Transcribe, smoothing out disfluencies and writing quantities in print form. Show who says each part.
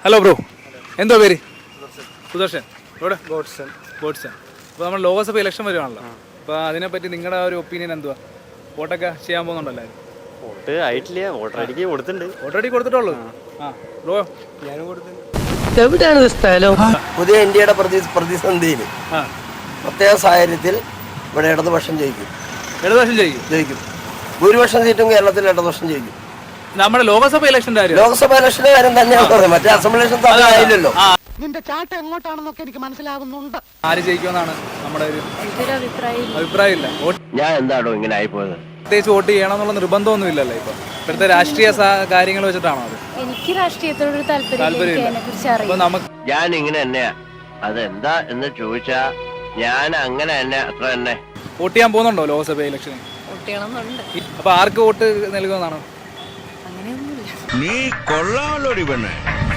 Speaker 1: Hello bro, എന്തോ പേര്? സുദർശൻ. ഇവിടെ ഗോഡ്സൺ. അപ്പോൾ നമ്മൾ ലോകസഭ ഇലക്ഷൻ വരുവാണല്ലോ, അപ്പോൾ അതിനെപ്പറ്റി നിങ്ങളുടെ ഒരു ഒപ്പീനിയൻ എന്തുവാ? വോട്ടൊക്കെ ചെയ്യാൻ പോകുന്നുണ്ടല്ലോ?
Speaker 2: വോട്ട് ആയിട്ടില്ല, വോട്ടറടിക്ക് കൊടുത്തിട്ടുണ്ട്.
Speaker 1: വോട്ടടി കൊടുത്തിട്ടുള്ളൂ? ആ ബ്രോ,
Speaker 3: ഞാനും കൊടുത്തിട്ടുണ്ട്.
Speaker 4: എവിടെയാണ് സ്ഥലം?
Speaker 3: പുതിയ ഇന്ത്യയുടെ പ്രതിസന്ധിയിൽ പ്രത്യേക സാഹചര്യത്തിൽ ഇവിടെ ഇടതുപക്ഷം ജയിക്കും.
Speaker 1: ജയിക്കും.
Speaker 3: ഭൂരിപക്ഷം സീറ്റും കേരളത്തിൽ ഇടതുപക്ഷം ജയിക്കും.
Speaker 1: നമ്മുടെ ലോകസഭ ഇലക്ഷൻ്റെ കാര്യം,
Speaker 3: ലോക്സഭ ഇലക്ഷന്റെ കാര്യം തന്നെയാണ് പറയുന്നത്. മറ്റേ അസംബ്ലി ഇലക്ഷൻ ആയില്ലല്ലോ.
Speaker 4: നിന്റെ ചാട്ടം എങ്ങോട്ടാണെന്നൊക്കെ എനിക്ക് മനസ്സിലാകുന്നുണ്ട്.
Speaker 1: ആര് ജയിക്കുമെന്നാണ് നമ്മുടെ ഒരു അഭിപ്രായമില്ല.
Speaker 2: ഞാൻ എന്താണോ ഇങ്ങനെ ആയിപ്പോയത്?
Speaker 1: പ്രത്യേകിച്ച് വോട്ട് ചെയ്യണം എന്നുള്ള നിർബന്ധമൊന്നും ഇല്ലല്ലോ ഇപ്പൊ. ഇപ്പോഴത്തെ രാഷ്ട്രീയ കാര്യങ്ങൾ വെച്ചിട്ടാണോ അത്?
Speaker 5: എനിക്ക് രാഷ്ട്രീയത്തോടൊരു താല്പര്യമില്ല.
Speaker 1: അപ്പൊ നമുക്ക്
Speaker 2: ഞാൻ ഇങ്ങനെ തന്നെയാ, അതെന്താ എന്ന് ചോദിച്ചാ ഞാൻ അങ്ങനെ തന്നെ, അത്ര തന്നെ.
Speaker 1: വോട്ട് ചെയ്യാൻ പോകുന്നുണ്ടോ ലോകസഭ ഇലക്ഷന്? അപ്പൊ ആർക്ക് വോട്ട് നൽകുമെന്നാണ്?
Speaker 5: അങ്ങനെയൊന്നുമില്ല.
Speaker 6: നീ കൊള്ളാമല്ലോ പെണ്ണേ.